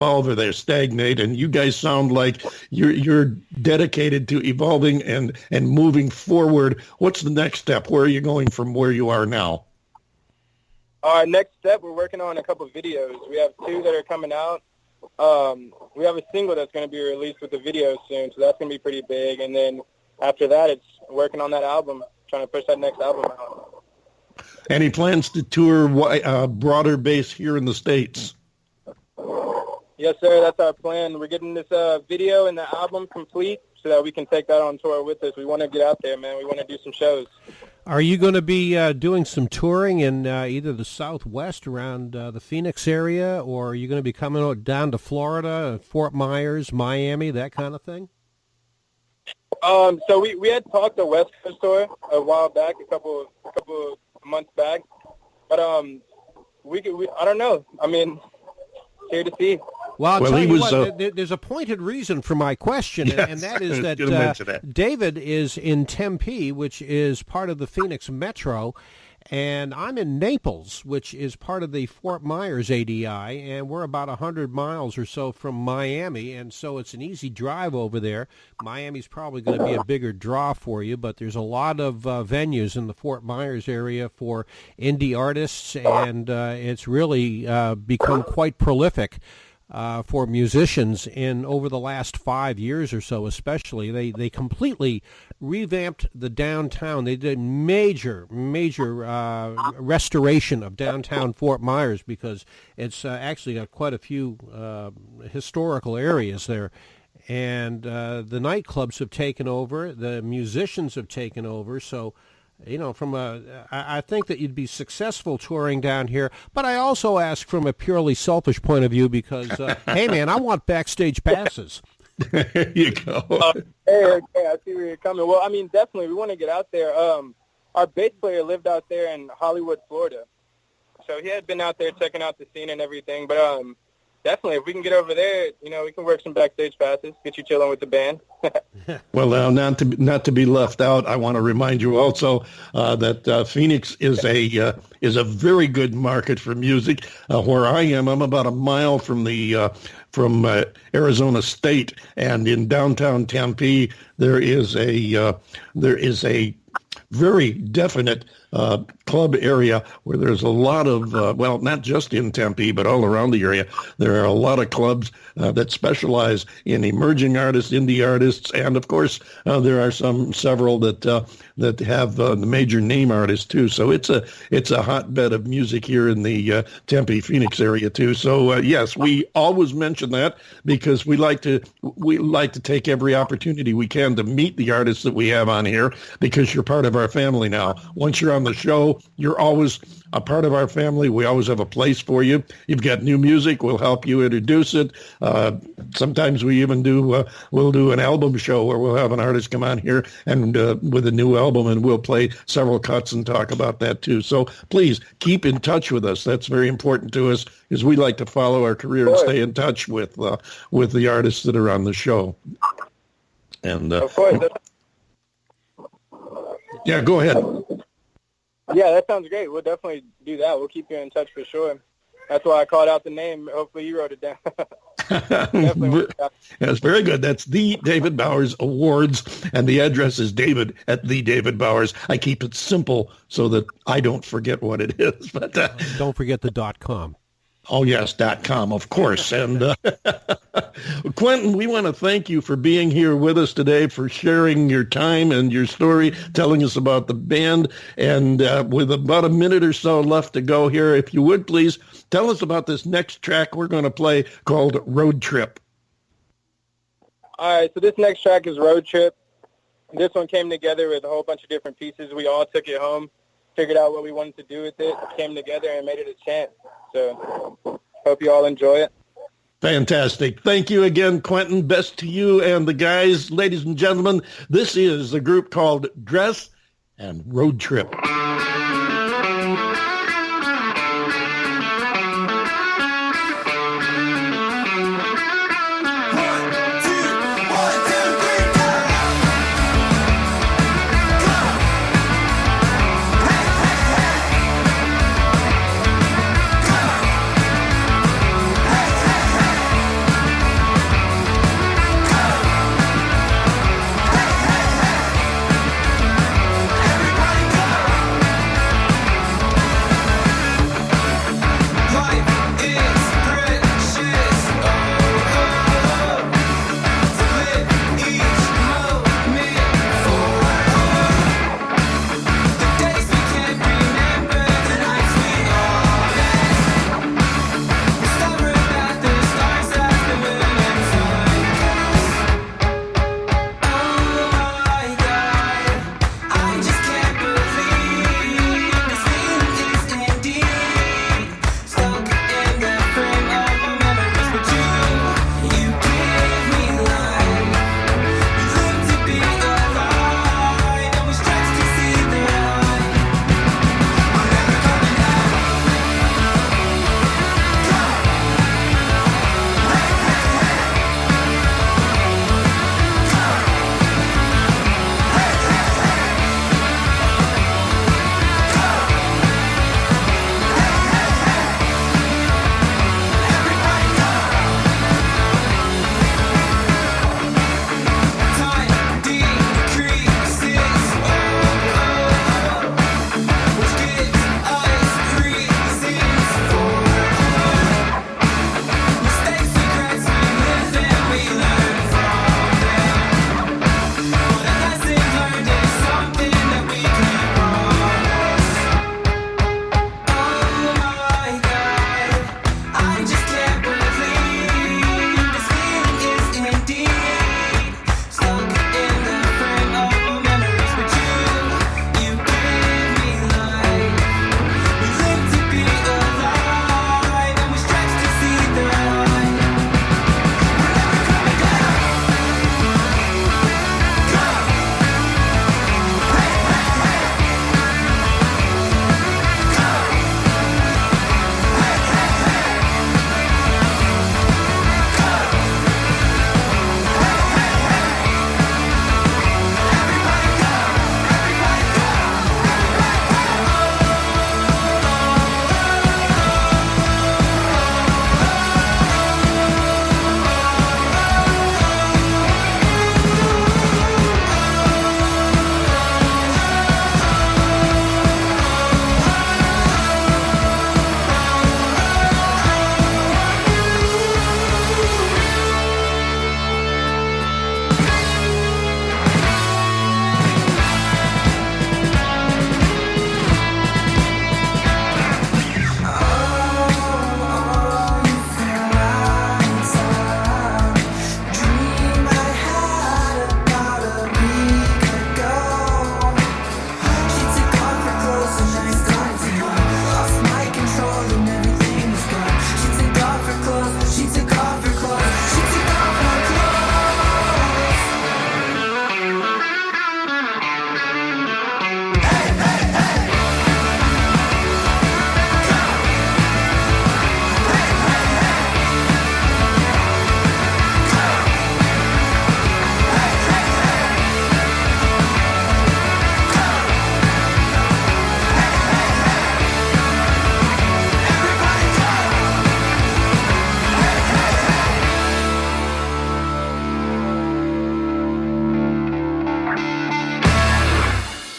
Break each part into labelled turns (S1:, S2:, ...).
S1: evolve or they stagnate, and you guys sound like you're dedicated to evolving and moving forward. What's the next step? Where are you going from where you are now?
S2: Our next step, we're working on a couple of videos. We have 2 that are coming out. We have a single that's going to be released with the video soon, so that's going to be pretty big. And then after that, it's working on that album, trying to push that next album out.
S1: Any plans to tour broader base here in the States?
S2: Yes, sir. That's our plan. We're getting this video and the album complete so that we can take that on tour with us. We want to get out there, man. We want to do some shows.
S3: Are you going to be doing some touring in either the Southwest around the Phoenix area, or are you going to be coming down to Florida, Fort Myers, Miami, that kind of thing?
S2: So we had talked a West Coast tour a while back, a couple of months back, but I don't know. I mean, here to see.
S3: Well, I'll tell you what, there's a pointed reason for my question, yes, and that is that David is in Tempe, which is part of the Phoenix Metro, and I'm in Naples, which is part of the Fort Myers ADI, and we're about 100 miles or so from Miami, and so it's an easy drive over there. Miami's probably going to be a bigger draw for you, but there's a lot of venues in the Fort Myers area for indie artists, and it's really become quite prolific. For musicians in over the last 5 years or so, especially. They completely revamped the downtown. They did major restoration of downtown Fort Myers because it's actually got quite a few historical areas there. And the nightclubs have taken over. The musicians have taken over. So, you know, I think that you'd be successful touring down here, but I also ask from a purely selfish point of view because, hey, man, I want backstage passes.
S1: There you go.
S2: Hey, I see where you're coming. Well, I mean, definitely, we want to get out there. Our bass player lived out there in Hollywood, Florida, so he had been out there checking out the scene and everything, but definitely, if we can get over there, you know, we can work some backstage passes, get you chilling with the band.
S1: Well, now, not to be left out, I want to remind you also that Phoenix is a very good market for music. Where I am, I'm about a mile from Arizona State, and in downtown Tempe, there is a very definite club area where there's a lot of, well, not just in Tempe, but all around the area. There are a lot of clubs that specialize in emerging artists, indie artists, and of course, there are several that have the major name artists too. So it's a hotbed of music here in the Tempe, Phoenix area too. So yes, we always mention that because we like to take every opportunity we can to meet the artists that we have on here because you're part of our family now. Once you're on the show, you're always a part of our family. We always have a place for you. You've got new music. We'll help you introduce it. Sometimes we even we'll do an album show where we'll have an artist come on here and with a new album, and we'll play several cuts and talk about that too. So please keep in touch with us. That's very important to us because we like to follow our career and stay in touch with the artists that are on the show. And
S2: of course.
S1: Yeah, go ahead.
S2: Yeah, that sounds great. We'll definitely do that. We'll keep you in touch for sure. That's why I called out the name. Hopefully you wrote it down.
S1: That's very good. That's the David Bowers Awards, and the address is David at the David Bowers. I keep it simple so that I don't forget what it is. But
S3: don't forget the .com.
S1: Oh, yes, .com, of course. And Quentin, we want to thank you for being here with us today, for sharing your time and your story, telling us about the band. And with about a minute or so left to go here, if you would please tell us about this next track we're going to play called Road Trip.
S2: All right, so this next track is Road Trip. This one came together with a whole bunch of different pieces. We all took it home, figured out what we wanted to do with it, came together and made it a chant. So hope you all enjoy it.
S1: Fantastic. Thank you again, Quentin. Best to you and the guys. Ladies and gentlemen, this is a group called Dress and Road Trip.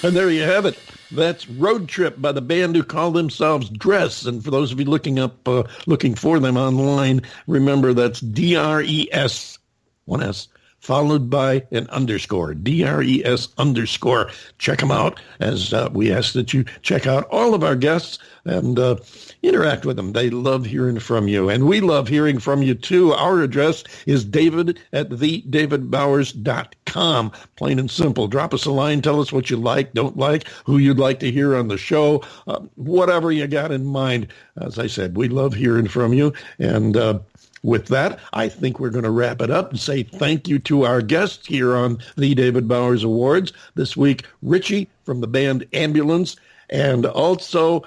S1: And there you have it. That's Road Trip by the band who call themselves Dress. And for those of you looking for them online, remember that's DRES, one S, followed by an underscore, DRES_. Check them out, as we ask that you check out all of our guests and interact with them. They love hearing from you, and we love hearing from you, too. Our address is david@TheDavidBowers.com. Plain and simple. Drop us a line. Tell us what you like, don't like, who you'd like to hear on the show, whatever you got in mind. As I said, we love hearing from you, and with that, I think we're going to wrap it up and say thank you to our guests here on the David Bowers Awards. This week, Richie from the band Ambulance, and also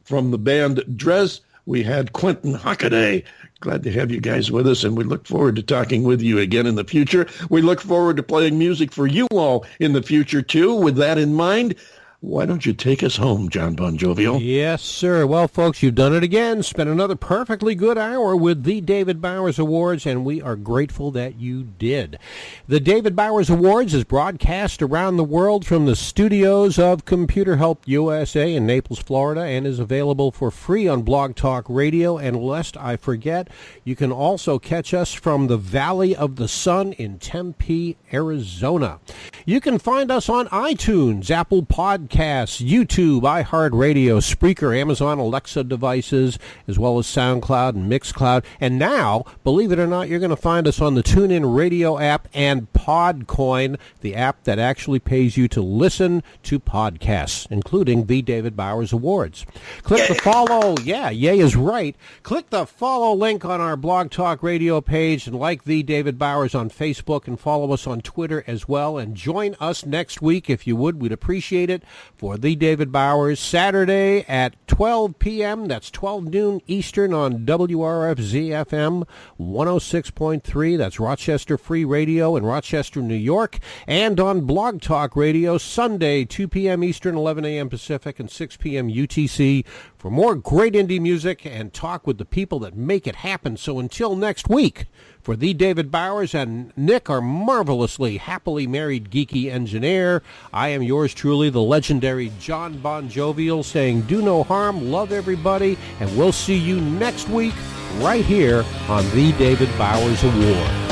S1: from the band Dress, we had Quentin Hockaday. Glad to have you guys with us, and we look forward to talking with you again in the future. We look forward to playing music for you all in the future, too. With that in mind, why don't you take us home, John Bon Jovial?
S3: Yes, sir. Well, folks, you've done it again. Spent another perfectly good hour with the David Bowers Awards, and we are grateful that you did. The David Bowers Awards is broadcast around the world from the studios of Computer Help USA in Naples, Florida, and is available for free on Blog Talk Radio. And lest I forget, you can also catch us from the Valley of the Sun in Tempe, Arizona. You can find us on iTunes, Apple Podcasts, YouTube, iHeartRadio, Spreaker, Amazon Alexa devices, as well as SoundCloud and Mixcloud. And now, believe it or not, you're going to find us on the TuneIn Radio app and Podcoin, the app that actually pays you to listen to podcasts, including the David Bowers Awards. Click the follow. Yeah, yay is right. Click the follow link on our Blog Talk Radio page and like the David Bowers on Facebook and follow us on Twitter as well. And join us next week if you would. We'd appreciate it. For the David Bowers, Saturday at 12 p.m. That's 12 noon Eastern on WRFZ-FM 106.3. That's Rochester Free Radio in Rochester, New York. And on Blog Talk Radio, Sunday, 2 p.m. Eastern, 11 a.m. Pacific, and 6 p.m. UTC for more great indie music and talk with the people that make it happen. So until next week, for the David Bowers and Nick, our marvelously happily married geeky engineer, I am yours truly, the legendary John Bon Jovial, saying do no harm, love everybody, and we'll see you next week right here on the David Bowers Award.